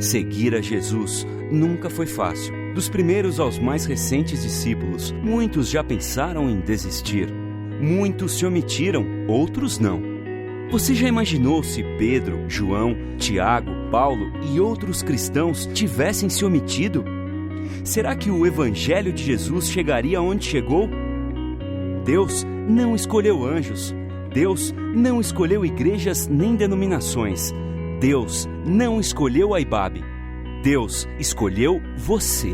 Seguir a Jesus nunca foi fácil. Dos primeiros aos mais recentes discípulos, muitos já pensaram em desistir. Muitos se omitiram, outros não. Você já imaginou se Pedro, João, Tiago, Paulo e outros cristãos tivessem se omitido? Será que o Evangelho de Jesus chegaria onde chegou? Deus não escolheu anjos. Deus não escolheu igrejas nem denominações. Deus não escolheu a IBAB. Deus escolheu você.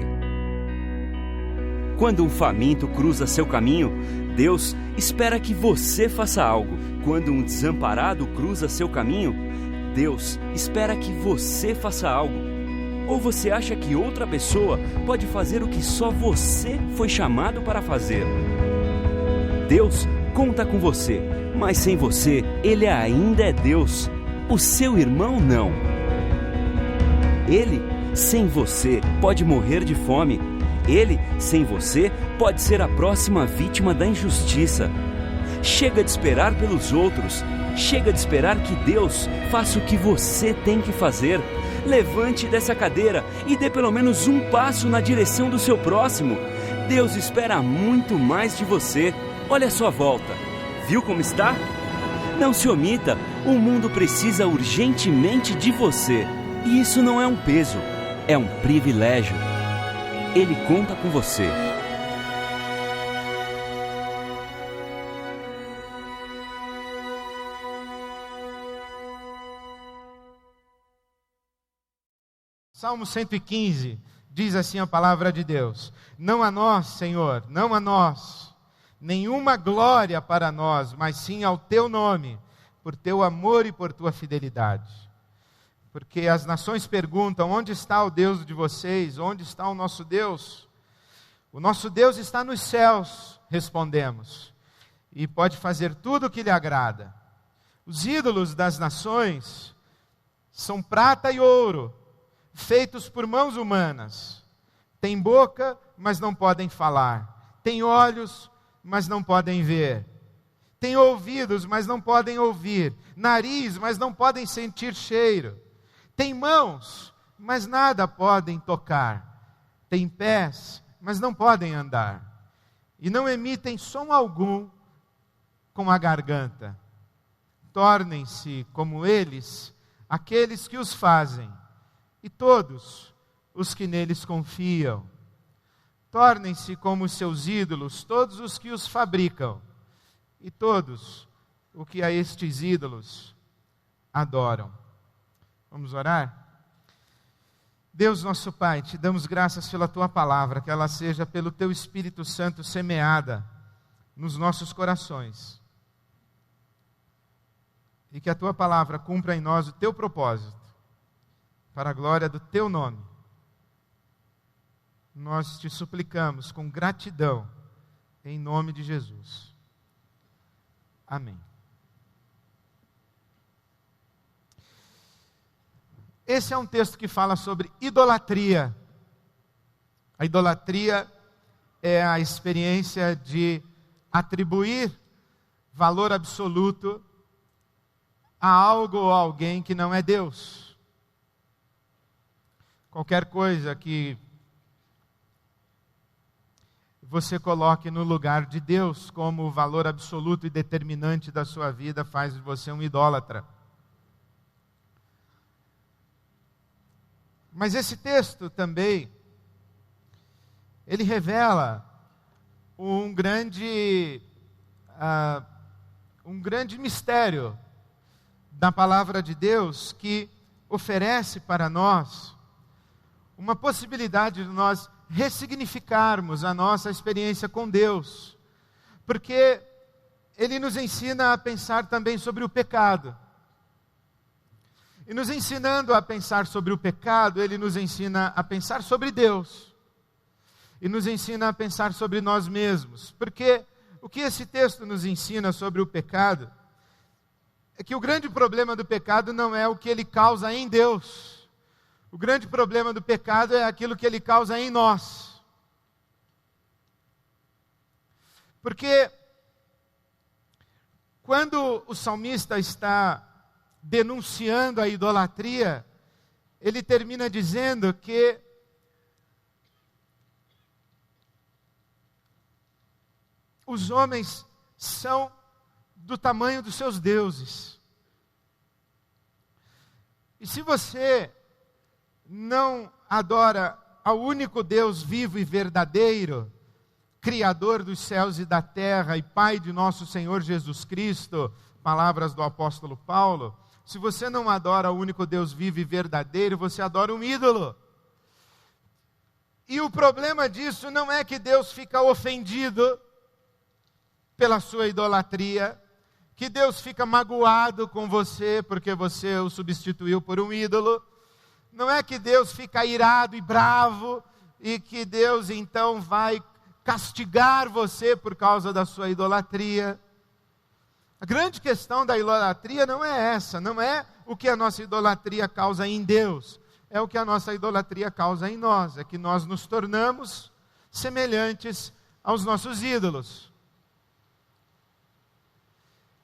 Quando um faminto cruza seu caminho, Deus espera que você faça algo. Quando um desamparado cruza seu caminho, Deus espera que você faça algo. Ou você acha que outra pessoa pode fazer o que só você foi chamado para fazer? Deus conta com você, mas sem você, Ele ainda é Deus. O seu irmão não. Ele, sem você, pode morrer de fome. Ele, sem você, pode ser a próxima vítima da injustiça. Chega de esperar pelos outros. Chega de esperar que Deus faça o que você tem que fazer. Levante dessa cadeira e dê pelo menos um passo na direção do seu próximo. Deus espera muito mais de você. Olha a sua volta. Viu como está? Não se omita. O mundo precisa urgentemente de você. E isso não é um peso, é um privilégio. Ele conta com você. Salmo 115 diz assim a palavra de Deus: não a nós, Senhor, não a nós, nenhuma glória para nós, mas sim ao teu nome, por teu amor e por tua fidelidade. Porque as nações perguntam: onde está o Deus de vocês? Onde está o nosso Deus? O nosso Deus está nos céus, respondemos, e pode fazer tudo o que lhe agrada. Os ídolos das nações são prata e ouro, feitos por mãos humanas. Têm boca, mas não podem falar. Têm olhos, mas não podem ver. Têm ouvidos, mas não podem ouvir. Nariz, mas não podem sentir cheiro. Têm mãos, mas nada podem tocar. Têm pés, mas não podem andar. E não emitem som algum com a garganta. Tornem-se como eles aqueles que os fazem, e todos os que neles confiam. Tornem-se como os seus ídolos todos os que os fabricam, e todos o que a estes ídolos adoram. Vamos orar? Deus nosso Pai, te damos graças pela tua palavra, que ela seja pelo teu Espírito Santo semeada nos nossos corações, e que a tua palavra cumpra em nós o teu propósito, para a glória do teu nome. Nós te suplicamos com gratidão, em nome de Jesus. Amém. Esse é um texto que fala sobre idolatria. A idolatria é a experiência de atribuir valor absoluto a algo ou a alguém que não é Deus. Qualquer coisa que você coloque no lugar de Deus como o valor absoluto e determinante da sua vida faz de você um idólatra. Mas esse texto também, ele revela um grande mistério da palavra de Deus, que oferece para nós uma possibilidade de nós ressignificarmos a nossa experiência com Deus, porque ele nos ensina a pensar também sobre o pecado. E nos ensinando a pensar sobre o pecado, ele nos ensina a pensar sobre Deus. E nos ensina a pensar sobre nós mesmos. Porque o que esse texto nos ensina sobre o pecado é que o grande problema do pecado não é o que ele causa em Deus. O grande problema do pecado é aquilo que ele causa em nós. Porque quando o salmista está denunciando a idolatria, ele termina dizendo que os homens são do tamanho dos seus deuses. E se você não adora ao único Deus vivo e verdadeiro, Criador dos céus e da terra e Pai de nosso Senhor Jesus Cristo, palavras do apóstolo Paulo, se você não adora o único Deus vivo e verdadeiro, você adora um ídolo. E o problema disso não é que Deus fica ofendido pela sua idolatria, que Deus fica magoado com você porque você o substituiu por um ídolo. Não é que Deus fica irado e bravo e que Deus então vai castigar você por causa da sua idolatria. A grande questão da idolatria não é essa, não é o que a nossa idolatria causa em Deus, é o que a nossa idolatria causa em nós, é que nós nos tornamos semelhantes aos nossos ídolos.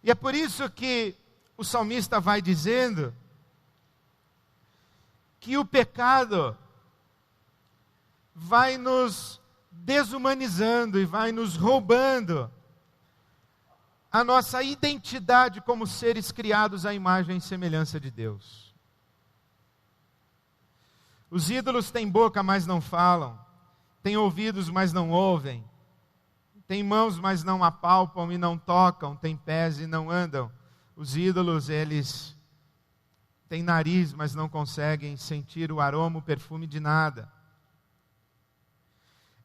E é por isso que o salmista vai dizendo que o pecado vai nos desumanizando e vai nos roubando a nossa identidade como seres criados à imagem e semelhança de Deus. Os ídolos têm boca, mas não falam, têm ouvidos, mas não ouvem, têm mãos, mas não apalpam e não tocam, têm pés e não andam. Os ídolos, eles têm nariz, mas não conseguem sentir o aroma, o perfume de nada.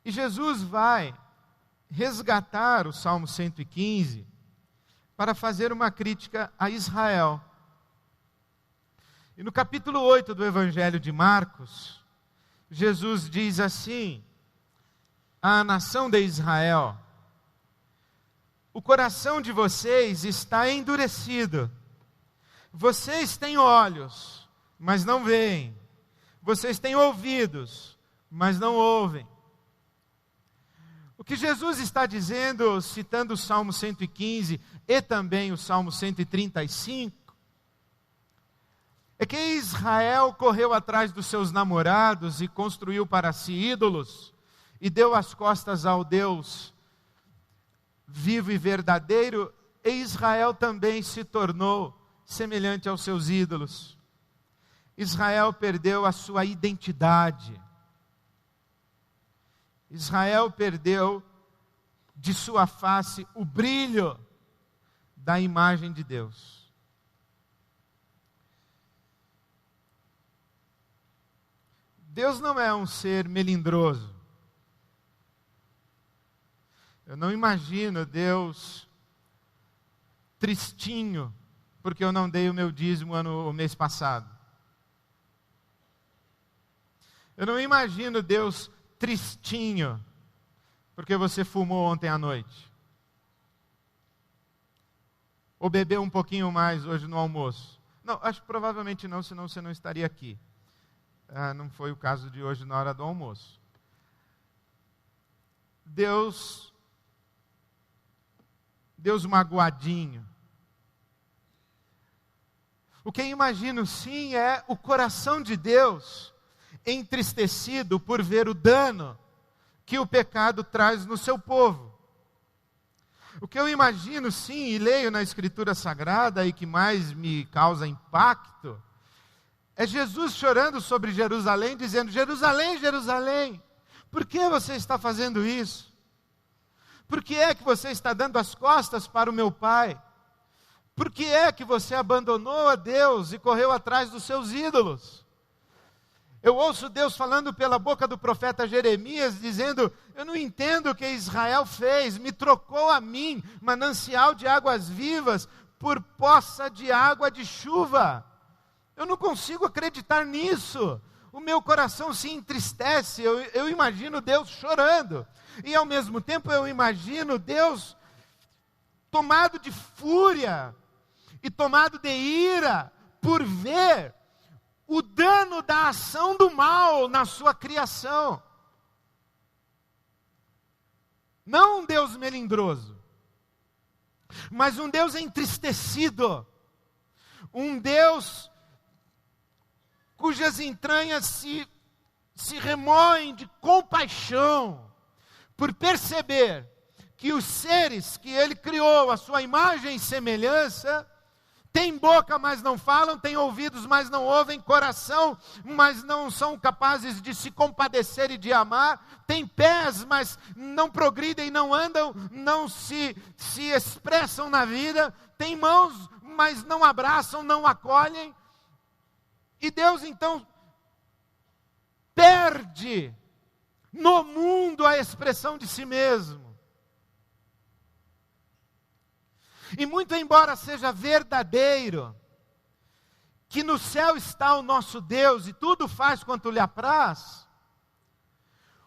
E Jesus vai resgatar o Salmo 115 para fazer uma crítica a Israel. E no capítulo 8 do Evangelho de Marcos, Jesus diz assim à nação de Israel: o coração de vocês está endurecido. Vocês têm olhos, mas não veem. Vocês têm ouvidos, mas não ouvem. O que Jesus está dizendo, citando o Salmo 115 e também o Salmo 135, é que Israel correu atrás dos seus namorados e construiu para si ídolos e deu as costas ao Deus vivo e verdadeiro, e Israel também se tornou semelhante aos seus ídolos. Israel perdeu a sua identidade. Israel perdeu de sua face o brilho da imagem de Deus. Deus não é um ser melindroso. Eu não imagino Deus tristinho porque eu não dei o meu dízimo o mês passado. Eu não imagino Deus tristinho porque você fumou ontem à noite. Ou bebeu um pouquinho mais hoje no almoço. Não, acho que provavelmente não, senão você não estaria aqui. Não foi o caso de hoje na hora do almoço. Deus magoadinho. O que eu imagino sim é o coração de Deus entristecido por ver o dano que o pecado traz no seu povo. O que eu imagino sim, e leio na Escritura Sagrada e que mais me causa impacto, é Jesus chorando sobre Jerusalém, dizendo: Jerusalém, Jerusalém, por que você está fazendo isso? Por que é que você está dando as costas para o meu Pai? Por que é que você abandonou a Deus e correu atrás dos seus ídolos? Eu ouço Deus falando pela boca do profeta Jeremias, dizendo: eu não entendo o que Israel fez, me trocou a mim, manancial de águas vivas, por poça de água de chuva. Eu não consigo acreditar nisso. O meu coração se entristece, eu imagino Deus chorando. E ao mesmo tempo eu imagino Deus tomado de fúria e tomado de ira por ver o dano da ação do mal na sua criação. Não um Deus melindroso, mas um Deus entristecido, um Deus cujas entranhas se remoem de compaixão, por perceber que os seres que ele criou, a sua imagem e semelhança, têm boca, mas não falam, têm ouvidos, mas não ouvem, coração, mas não são capazes de se compadecer e de amar, têm pés, mas não progridem, não andam, não se expressam na vida, têm mãos, mas não abraçam, não acolhem. E Deus então perde no mundo a expressão de si mesmo. E muito embora seja verdadeiro que no céu está o nosso Deus e tudo faz quanto lhe apraz,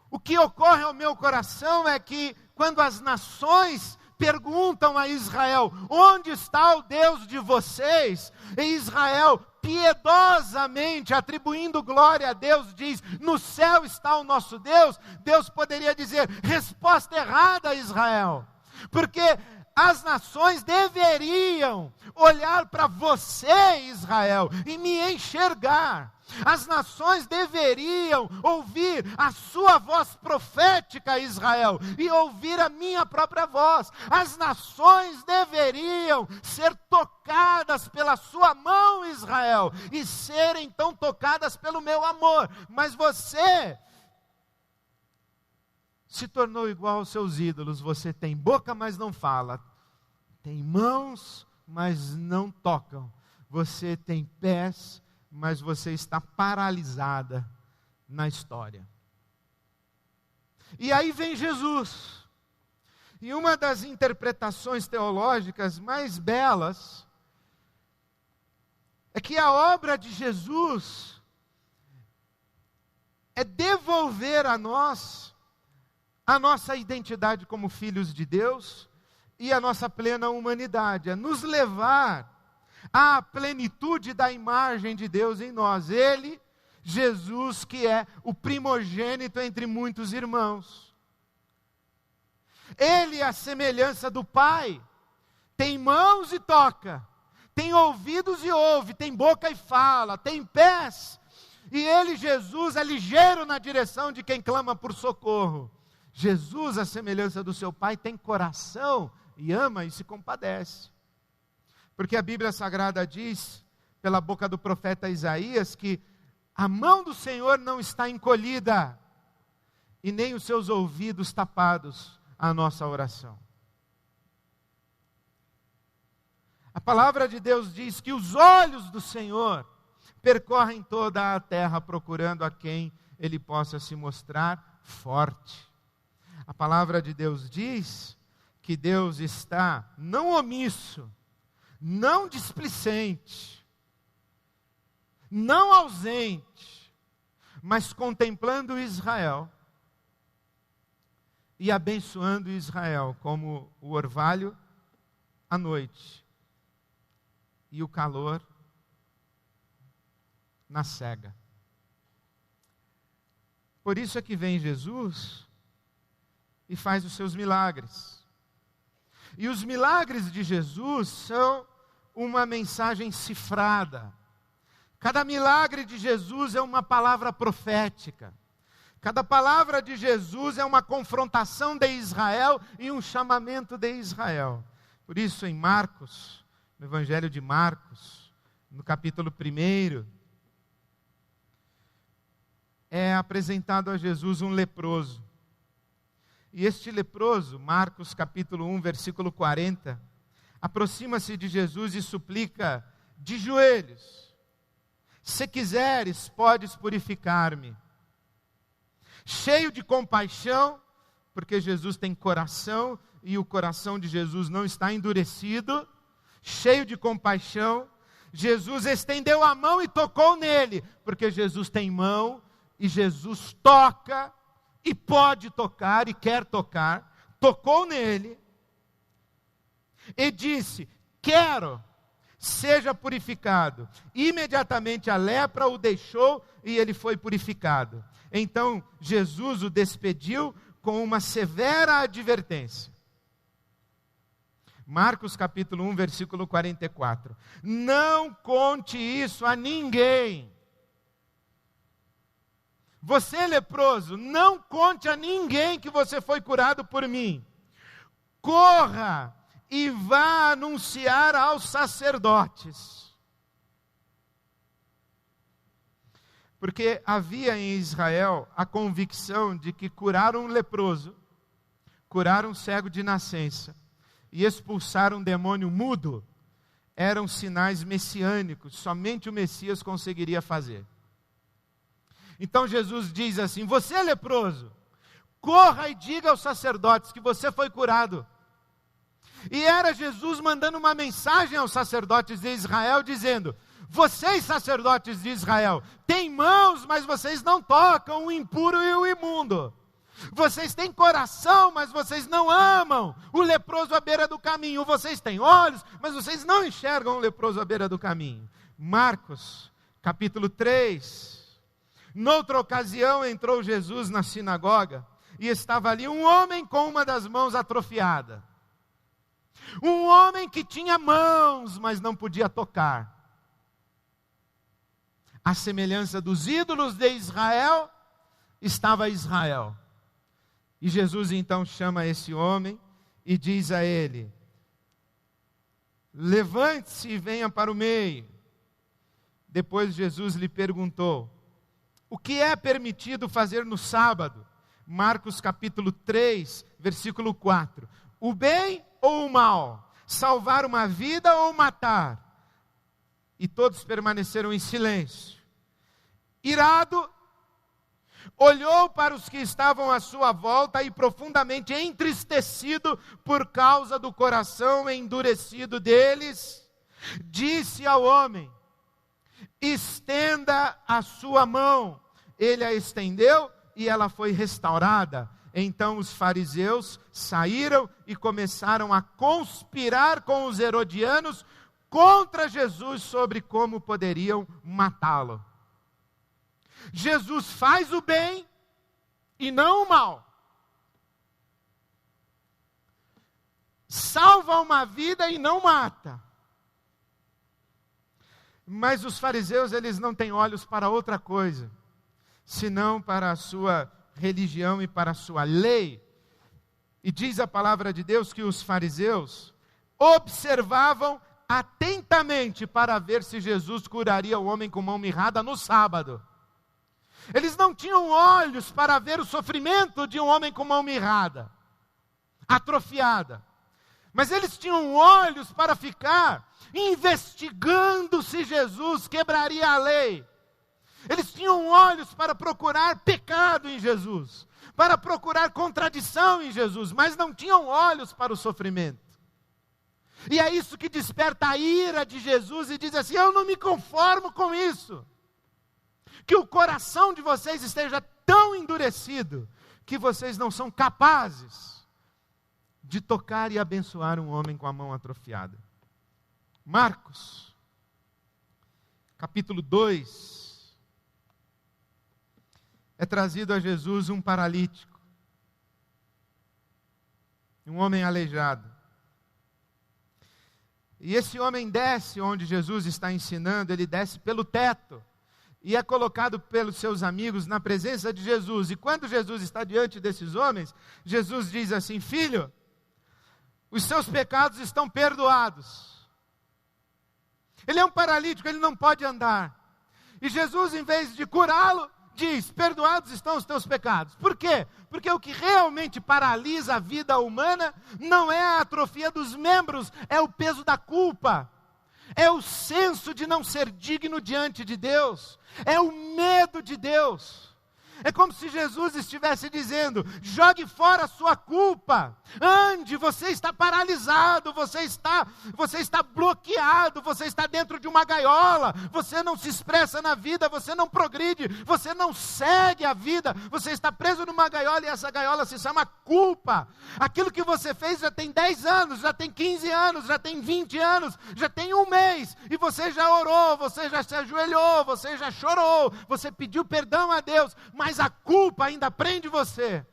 o que ocorre ao meu coração é que quando as nações perguntam a Israel, onde está o Deus de vocês? E Israel, piedosamente, atribuindo glória a Deus, diz, no céu está o nosso Deus. Deus poderia dizer, resposta errada, Israel, porque as nações deveriam olhar para você, Israel, e me enxergar. As nações deveriam ouvir a sua voz profética, Israel, e ouvir a minha própria voz. As nações deveriam ser tocadas pela sua mão, Israel, e serem então tocadas pelo meu amor. Mas você se tornou igual aos seus ídolos. Você tem boca, mas não fala. Tem mãos, mas não tocam. Você tem pés, mas você está paralisada na história. E aí vem Jesus. E uma das interpretações teológicas mais belas é que a obra de Jesus é devolver a nós a nossa identidade como filhos de Deus e a nossa plena humanidade, é nos levar à plenitude da imagem de Deus em nós. Ele, Jesus, que é o primogênito entre muitos irmãos. Ele, a semelhança do Pai, tem mãos e toca, tem ouvidos e ouve, tem boca e fala, tem pés. E ele, Jesus, é ligeiro na direção de quem clama por socorro. Jesus, a semelhança do seu Pai, tem coração e ama e se compadece. Porque a Bíblia Sagrada diz, pela boca do profeta Isaías, que a mão do Senhor não está encolhida, e nem os seus ouvidos tapados à nossa oração. A palavra de Deus diz que os olhos do Senhor percorrem toda a terra, procurando a quem Ele possa se mostrar forte. A palavra de Deus diz que Deus está não omisso, não displicente, não ausente, mas contemplando Israel e abençoando Israel, como o orvalho à noite e o calor na cega. Por isso é que vem Jesus e faz os seus milagres. E os milagres de Jesus são uma mensagem cifrada. Cada milagre de Jesus é uma palavra profética. Cada palavra de Jesus é uma confrontação de Israel e um chamamento de Israel. Por isso, em Marcos, no Evangelho de Marcos, no capítulo 1, é apresentado a Jesus um leproso. E este leproso, Marcos capítulo 1, versículo 40, aproxima-se de Jesus e suplica de joelhos: se quiseres, podes purificar-me. Cheio de compaixão, porque Jesus tem coração, e o coração de Jesus não está endurecido, cheio de compaixão, Jesus estendeu a mão e tocou nele, porque Jesus tem mão, e Jesus toca, e pode tocar, e quer tocar, tocou nele, e disse: quero, seja purificado. Imediatamente a lepra o deixou, e ele foi purificado. Então Jesus o despediu com uma severa advertência. Marcos capítulo 1, versículo 44. Não conte isso a ninguém, Você, leproso, não conte a ninguém que você foi curado por mim. Corra e vá anunciar aos sacerdotes. Porque havia em Israel a convicção de que curar um leproso, curar um cego de nascença e expulsar um demônio mudo eram sinais messiânicos, somente o Messias conseguiria fazer. Então Jesus diz assim: você é leproso, corra e diga aos sacerdotes que você foi curado. E era Jesus mandando uma mensagem aos sacerdotes de Israel, dizendo: vocês, sacerdotes de Israel, têm mãos, mas vocês não tocam o impuro e o imundo. Vocês têm coração, mas vocês não amam o leproso à beira do caminho. Vocês têm olhos, mas vocês não enxergam o leproso à beira do caminho. Marcos, capítulo 3. Noutra ocasião entrou Jesus na sinagoga e estava ali um homem com uma das mãos atrofiada. Um homem que tinha mãos, mas não podia tocar. À semelhança dos ídolos de Israel, estava Israel. E Jesus então chama esse homem e diz a ele: levante-se e venha para o meio. Depois Jesus lhe perguntou: o que é permitido fazer no sábado? Marcos capítulo 3, versículo 4. O bem ou o mal? Salvar uma vida ou matar? E todos permaneceram em silêncio. Irado, olhou para os que estavam à sua volta e profundamente entristecido por causa do coração endurecido deles, disse ao homem: estenda a sua mão. Ele a estendeu e ela foi restaurada. Então os fariseus saíram e começaram a conspirar com os herodianos contra Jesus sobre como poderiam matá-lo. Jesus faz o bem e não o mal. Salva uma vida e não mata. Mas os fariseus, eles não têm olhos para outra coisa, senão para a sua religião e para a sua lei. E diz a palavra de Deus que os fariseus observavam atentamente para ver se Jesus curaria o homem com mão mirrada no sábado. Eles não tinham olhos para ver o sofrimento de um homem com mão mirrada, atrofiada. Mas eles tinham olhos para ficar investigando se Jesus quebraria a lei. Eles tinham olhos para procurar pecado em Jesus, para procurar contradição em Jesus, mas não tinham olhos para o sofrimento. E é isso que desperta a ira de Jesus e diz assim: eu não me conformo com isso. Que o coração de vocês esteja tão endurecido que vocês não são capazes de tocar e abençoar um homem com a mão atrofiada. Marcos, capítulo 2, é trazido a Jesus um paralítico, um homem aleijado. E esse homem desce onde Jesus está ensinando, ele desce pelo teto. E é colocado pelos seus amigos na presença de Jesus. E quando Jesus está diante desses homens, Jesus diz assim: filho, os seus pecados estão perdoados. Ele é um paralítico, ele não pode andar. E Jesus, em vez de curá-lo, diz: perdoados estão os teus pecados. Por quê? Porque o que realmente paralisa a vida humana não é a atrofia dos membros, é o peso da culpa. É o senso de não ser digno diante de Deus. É o medo de Deus. É como se Jesus estivesse dizendo: jogue fora a sua culpa. Ande, você está paralisado, você está bloqueado, você está dentro de uma gaiola, você não se expressa na vida, você não progride, você não segue a vida, você está preso numa gaiola e essa gaiola se chama culpa. Aquilo que você fez já tem 10 anos, já tem 15 anos, já tem 20 anos, já tem um mês, e você já orou, você já se ajoelhou, você já chorou, você pediu perdão a Deus, mas a culpa ainda prende você.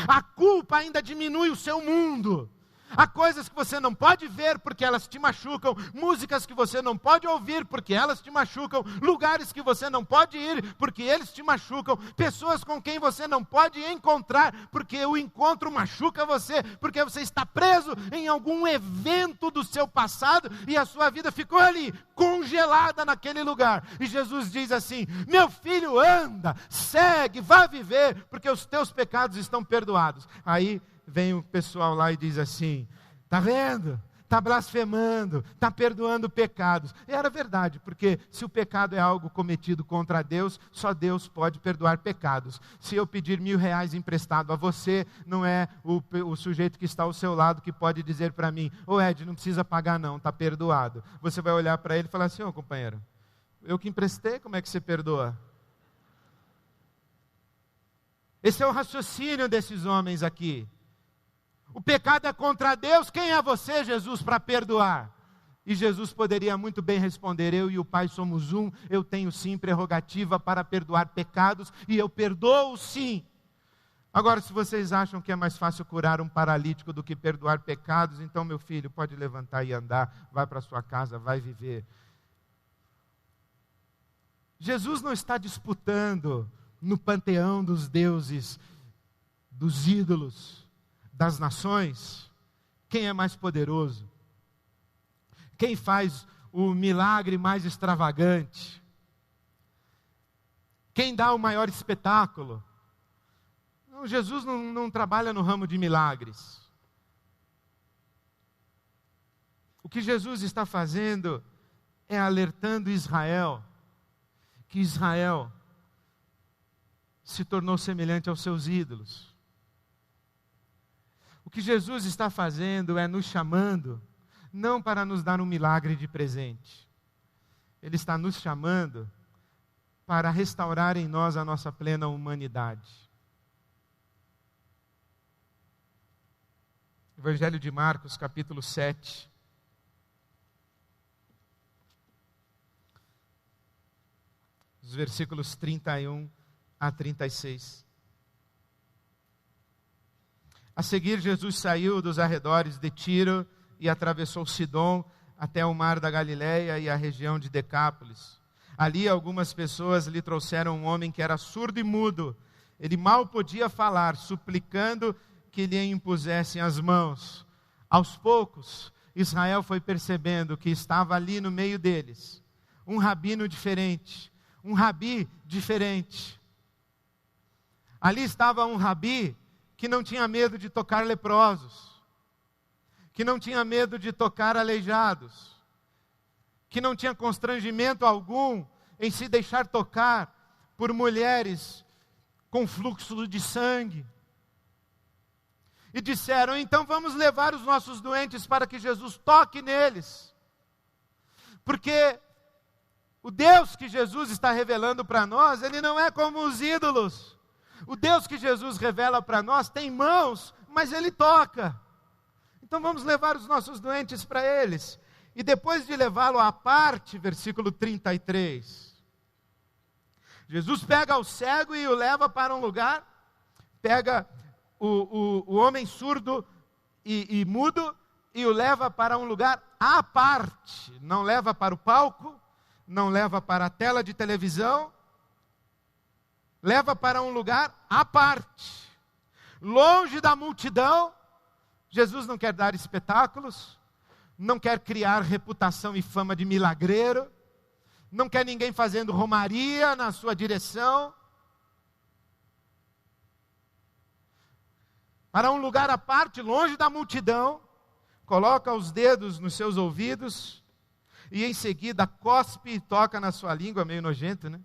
A culpa ainda diminui o seu mundo. Há coisas que você não pode ver porque elas te machucam, músicas que você não pode ouvir porque elas te machucam, lugares que você não pode ir porque eles te machucam, pessoas com quem você não pode encontrar porque o encontro machuca você, porque você está preso em algum evento do seu passado e a sua vida ficou ali, congelada naquele lugar. E Jesus diz assim: meu filho, anda, segue, vá viver, porque os teus pecados estão perdoados. Aí vem o pessoal lá e diz assim: está vendo? Está blasfemando, está perdoando pecados. E era verdade, porque se o pecado é algo cometido contra Deus, só Deus pode perdoar pecados. Se eu pedir R$1.000 emprestado a você, não é o sujeito que está ao seu lado que pode dizer para mim: ô Ed, não precisa pagar não, está perdoado. Você vai olhar para ele e falar assim: ô companheiro, eu que emprestei, como é que você perdoa? Esse é o raciocínio desses homens aqui. O pecado é contra Deus, quem é você, Jesus, para perdoar? E Jesus poderia muito bem responder: eu e o Pai somos um, eu tenho sim prerrogativa para perdoar pecados, e eu perdoo sim. Agora, se vocês acham que é mais fácil curar um paralítico do que perdoar pecados, então, meu filho, pode levantar e andar, vai para sua casa, vai viver. Jesus não está disputando no panteão dos deuses, dos ídolos, das nações, quem é mais poderoso, quem faz o milagre mais extravagante, quem dá o maior espetáculo. Não, Jesus não trabalha no ramo de milagres. O que Jesus está fazendo é alertando Israel, que Israel se tornou semelhante aos seus ídolos. O que Jesus está fazendo é nos chamando, não para nos dar um milagre de presente. Ele está nos chamando para restaurar em nós a nossa plena humanidade. Evangelho de Marcos, capítulo 7. Os versículos 31 a 36. A seguir, Jesus saiu dos arredores de Tiro e atravessou Sidom até o mar da Galileia e a região de Decápolis. Ali algumas pessoas lhe trouxeram um homem que era surdo e mudo. Ele mal podia falar, suplicando que lhe impusessem as mãos. Aos poucos, Israel foi percebendo que estava ali no meio deles um rabino diferente, um rabi diferente. Ali estava um rabi que não tinha medo de tocar leprosos, que não tinha medo de tocar aleijados, que não tinha constrangimento algum em se deixar tocar por mulheres com fluxo de sangue. E disseram: então vamos levar os nossos doentes para que Jesus toque neles. Porque o Deus que Jesus está revelando para nós, ele não é como os ídolos. O Deus que Jesus revela para nós tem mãos, mas ele toca. Então vamos levar os nossos doentes para eles. E depois de levá-lo à parte, versículo 33, Jesus pega o cego e o leva para um lugar, pega o homem surdo e mudo e o leva para um lugar à parte. Não leva para o palco, não leva para a tela de televisão, leva para um lugar à parte, longe da multidão. Jesus não quer dar espetáculos, não quer criar reputação e fama de milagreiro, não quer ninguém fazendo romaria na sua direção. Para um lugar à parte, longe da multidão, coloca os dedos nos seus ouvidos e em seguida cospe e toca na sua língua, meio nojento, né?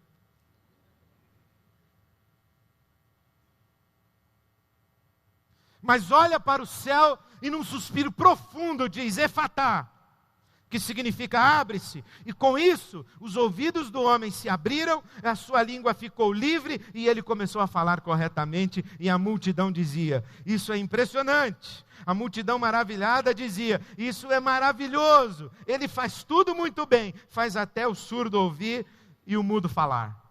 Mas olha para o céu e num suspiro profundo diz: Efatá, que significa abre-se. E com isso, os ouvidos do homem se abriram, a sua língua ficou livre e ele começou a falar corretamente. E a multidão dizia: isso é impressionante. A multidão maravilhada dizia: isso é maravilhoso. Ele faz tudo muito bem, faz até o surdo ouvir e o mudo falar.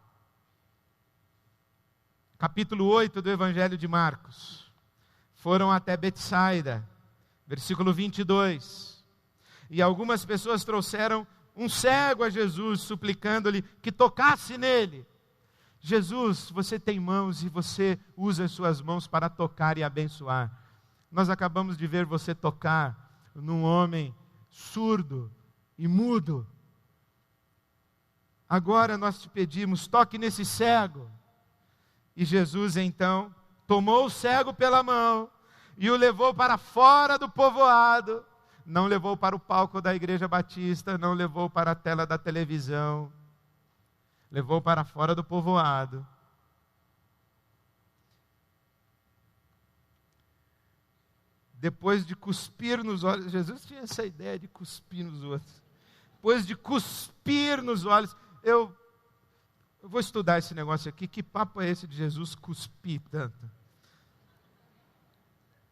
Capítulo 8 do Evangelho de Marcos. Foram até Betsaida, Versículo 22. E algumas pessoas trouxeram um cego a Jesus, suplicando-lhe que tocasse nele. Jesus, você tem mãos e você usa as suas mãos para tocar e abençoar. Nós acabamos de ver você tocar num homem surdo e mudo. Agora nós te pedimos, toque nesse cego. E Jesus então tomou o cego pela mão e o levou para fora do povoado. Não levou para o palco da Igreja Batista, não levou para a tela da televisão. Levou para fora do povoado. Depois de cuspir nos olhos, Jesus tinha essa ideia de cuspir nos outros. Depois de cuspir nos olhos, eu vou estudar esse negócio aqui. Que papo é esse de Jesus cuspir tanto?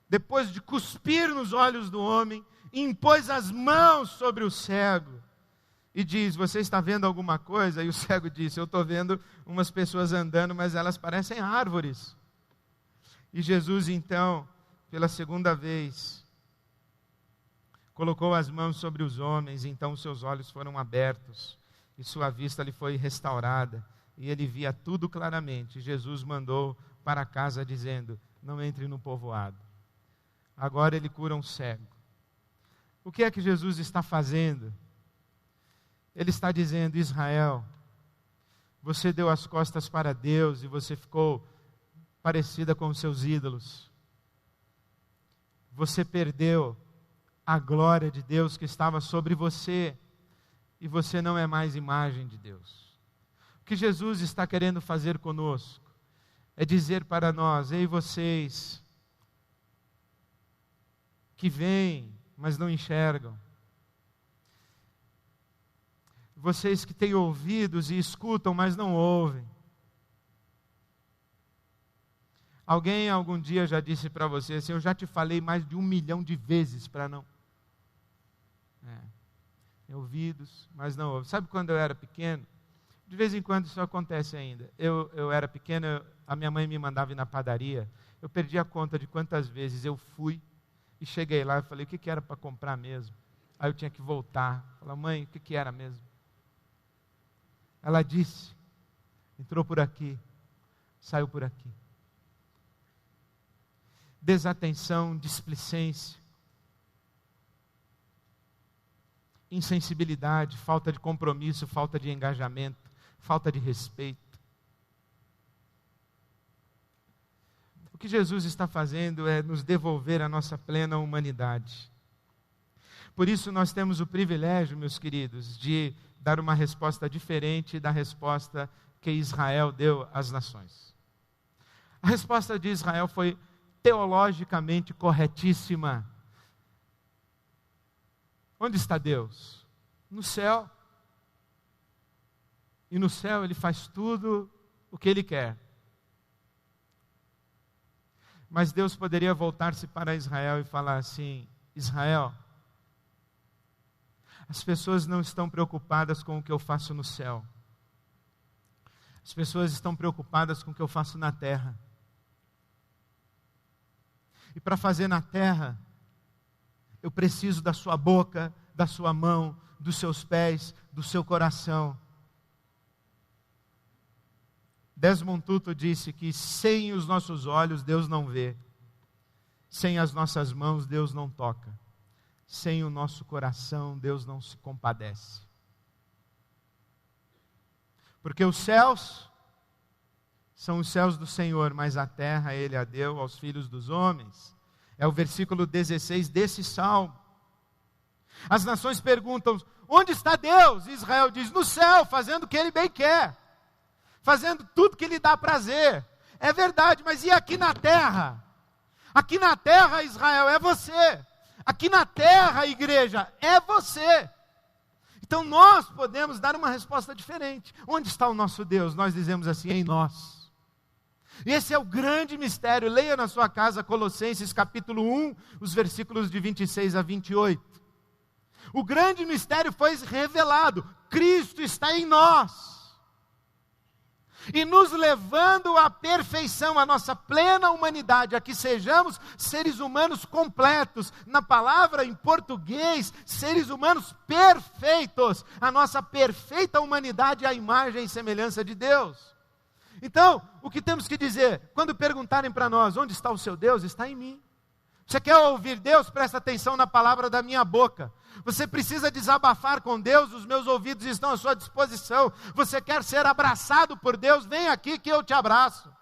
Depois de cuspir nos olhos do homem, impôs as mãos sobre o cego e diz, você está vendo alguma coisa? E o cego disse, eu estou vendo umas pessoas andando, mas elas parecem árvores. E Jesus então, pela segunda vez, colocou as mãos sobre os homens, e então seus olhos foram abertos, e sua vista lhe foi restaurada, e ele via tudo claramente. Jesus mandou para casa dizendo, não entre no povoado. Agora ele cura um cego. O que é que Jesus está fazendo? Ele está dizendo, Israel, você deu as costas para Deus e você ficou parecida com os seus ídolos. Você perdeu a glória de Deus que estava sobre você e você não é mais imagem de Deus. O que Jesus está querendo fazer conosco é dizer para nós, ei vocês que veem, mas não enxergam. Vocês que têm ouvidos e escutam, mas não ouvem. Alguém algum dia já disse para você assim, eu já te falei mais de 1 milhão de vezes para não. Ouvidos, mas não ouvem. Sabe quando eu era pequeno? De vez em quando isso acontece ainda. Eu era pequeno, a minha mãe me mandava ir na padaria. Eu perdi a conta de quantas vezes eu fui e cheguei lá e falei, o que era para comprar mesmo? Aí eu tinha que voltar. Falei, mãe, o que era mesmo? Ela disse, entrou por aqui, saiu por aqui. Desatenção, displicência, insensibilidade, falta de compromisso, falta de engajamento, falta de respeito. O que Jesus está fazendo é nos devolver a nossa plena humanidade. Por isso nós temos o privilégio, meus queridos, de dar uma resposta diferente da resposta que Israel deu às nações. A resposta de Israel foi teologicamente corretíssima. Onde está Deus? No céu. E no céu Ele faz tudo o que Ele quer. Mas Deus poderia voltar-se para Israel e falar assim, Israel, as pessoas não estão preocupadas com o que eu faço no céu. As pessoas estão preocupadas com o que eu faço na terra. E para fazer na terra, eu preciso da sua boca, da sua mão, dos seus pés, do seu coração. Desmond Tutu disse que sem os nossos olhos Deus não vê, sem as nossas mãos Deus não toca, sem o nosso coração Deus não se compadece. Porque os céus são os céus do Senhor, mas a terra Ele a deu aos filhos dos homens. É o versículo 16 desse salmo. As nações perguntam, onde está Deus? E Israel diz, no céu, fazendo o que Ele bem quer. Fazendo tudo que Lhe dá prazer. É verdade, mas e aqui na terra? Aqui na terra, Israel, é você. Aqui na terra, igreja, é você. Então nós podemos dar uma resposta diferente. Onde está o nosso Deus? Nós dizemos assim, em nós. E esse é o grande mistério. Leia na sua casa Colossenses capítulo 1, os versículos de 26 a 28. O grande mistério foi revelado. Cristo está em nós. e nos levando à perfeição, à nossa plena humanidade, a que sejamos seres humanos completos. Na palavra em português, seres humanos perfeitos, a nossa perfeita humanidade é a imagem e semelhança de Deus. Então, o que temos que dizer? Quando perguntarem para nós, onde está o seu Deus? Está em mim. Você quer ouvir Deus? Presta atenção na palavra da minha boca. Você precisa desabafar com Deus, os meus ouvidos estão à sua disposição. Você quer ser abraçado por Deus? Vem aqui que eu te abraço.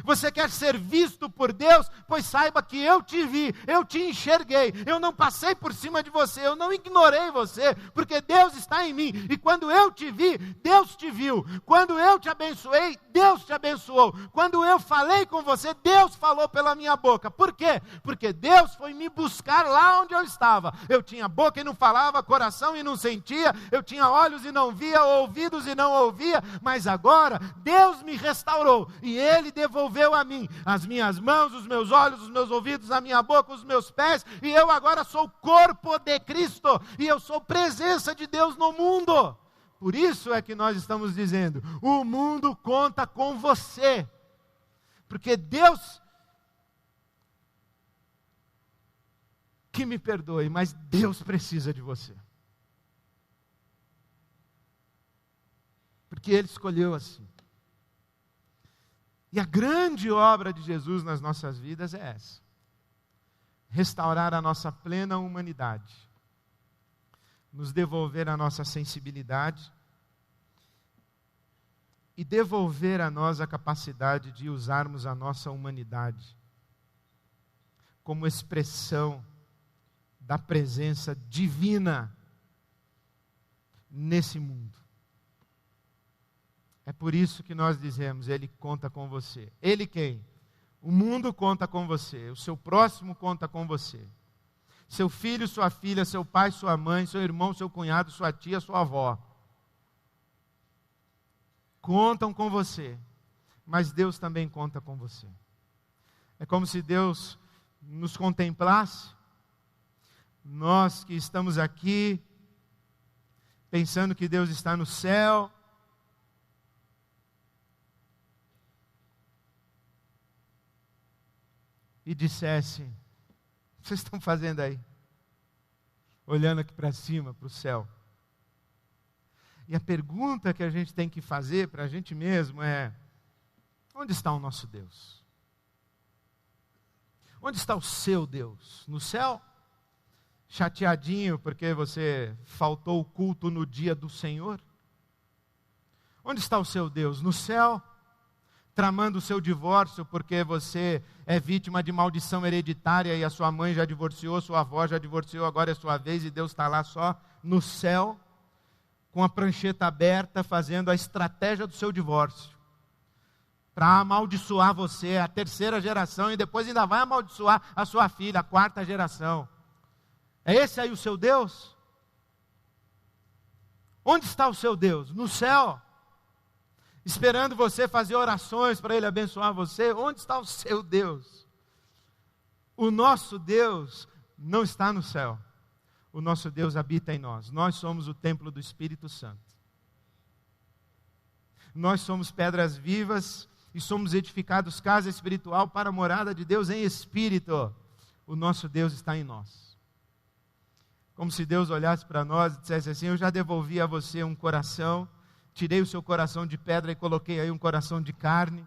Você quer ser visto por Deus? Pois saiba que eu te vi, eu te enxerguei, eu não passei por cima de você, eu não ignorei você, porque Deus está em mim, e quando eu te vi, Deus te viu, quando eu te abençoei, Deus te abençoou, quando eu falei com você, Deus falou pela minha boca. Por quê? Porque Deus foi me buscar lá onde eu estava. Eu tinha boca e não falava, coração e não sentia, eu tinha olhos e não via, ouvidos e não ouvia, mas agora Deus me restaurou, e Ele devolveu a mim as minhas mãos, os meus olhos, os meus ouvidos, a minha boca, os meus pés, e eu agora sou corpo de Cristo, e eu sou presença de Deus no mundo. Por isso é que nós estamos dizendo, o mundo conta com você, porque Deus, que me perdoe, mas Deus precisa de você, porque Ele escolheu assim. E a grande obra de Jesus nas nossas vidas é essa: restaurar a nossa plena humanidade, nos devolver a nossa sensibilidade e devolver a nós a capacidade de usarmos a nossa humanidade como expressão da presença divina nesse mundo. É por isso que nós dizemos, Ele conta com você. Ele quem? O mundo conta com você, o seu próximo conta com você. Seu filho, sua filha, seu pai, sua mãe, seu irmão, seu cunhado, sua tia, sua avó. Contam com você, mas Deus também conta com você. É como se Deus nos contemplasse, nós que estamos aqui, pensando que Deus está no céu, e dissesse, o que vocês estão fazendo aí? Olhando aqui para cima, para o céu. E a pergunta que a gente tem que fazer para a gente mesmo é, onde está o nosso Deus? Onde está o seu Deus? No céu? Chateadinho porque você faltou o culto no dia do Senhor? Onde está o seu Deus? No céu? Tramando o seu divórcio porque você é vítima de maldição hereditária e a sua mãe já divorciou, sua avó já divorciou, agora é sua vez e Deus está lá só no céu, com a prancheta aberta, fazendo a estratégia do seu divórcio, para amaldiçoar você, a terceira geração, e depois ainda vai amaldiçoar a sua filha, a quarta geração. É esse aí o seu Deus? Onde está o seu Deus? No céu? Esperando você fazer orações para Ele abençoar você? Onde está o seu Deus? O nosso Deus não está no céu. O nosso Deus habita em nós. Nós somos o templo do Espírito Santo. Nós somos pedras vivas e somos edificados casa espiritual para a morada de Deus em espírito. O nosso Deus está em nós. Como se Deus olhasse para nós e dissesse assim, eu já devolvi a você um coração, tirei o seu coração de pedra e coloquei aí um coração de carne.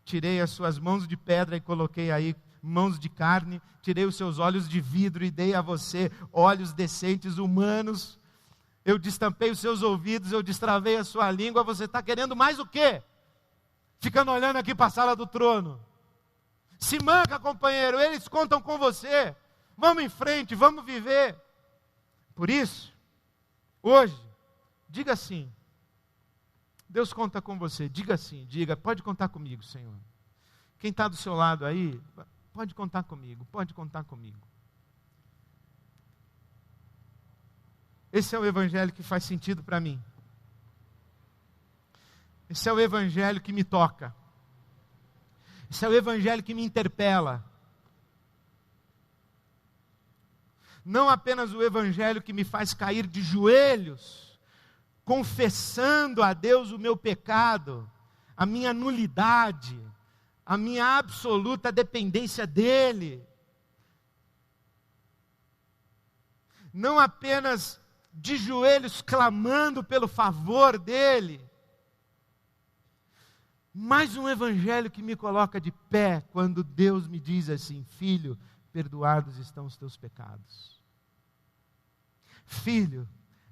Tirei as suas mãos de pedra e coloquei aí mãos de carne. Tirei os seus olhos de vidro e dei a você olhos decentes, humanos. Eu destampei os seus ouvidos, eu destravei a sua língua. Você está querendo mais o quê? Ficando olhando aqui para a sala do trono. Se manca, companheiro, eles contam com você. Vamos em frente, vamos viver. Por isso, hoje, diga assim, Deus conta com você, diga assim, diga, pode contar comigo, Senhor. Quem está do seu lado aí, pode contar comigo, pode contar comigo. Esse é o evangelho que faz sentido para mim. Esse é o evangelho que me toca. Esse é o evangelho que me interpela. Não apenas o evangelho que me faz cair de joelhos, confessando a Deus o meu pecado, a minha nulidade, a minha absoluta dependência dEle. Não apenas de joelhos clamando pelo favor dEle, mas um evangelho que me coloca de pé quando Deus me diz assim: filho, perdoados estão os teus pecados. Filho,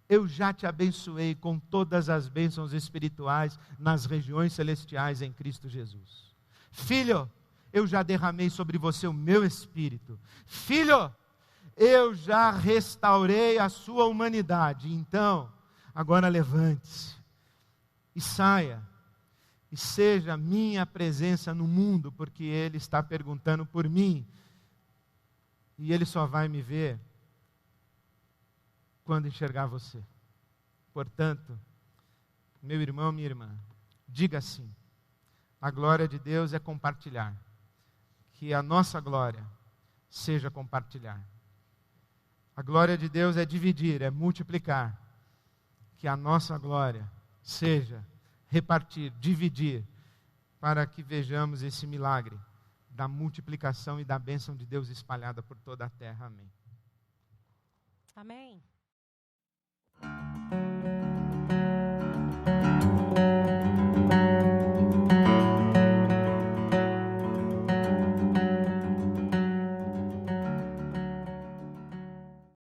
eu já te abençoei com todas as bênçãos espirituais nas regiões celestiais em Cristo Jesus. Filho, eu já derramei sobre você o meu espírito. Filho, eu já restaurei a sua humanidade. Então, agora levante-se e saia. E seja a minha presença no mundo, porque Ele está perguntando por mim. E Ele só vai me ver quando enxergar você. Portanto, meu irmão, minha irmã, diga assim: a glória de Deus é compartilhar. Que a nossa glória seja compartilhar. A glória de Deus é dividir, é multiplicar. Que a nossa glória seja repartir, dividir, para que vejamos esse milagre da multiplicação e da bênção de Deus espalhada por toda a terra. Amém. Amém.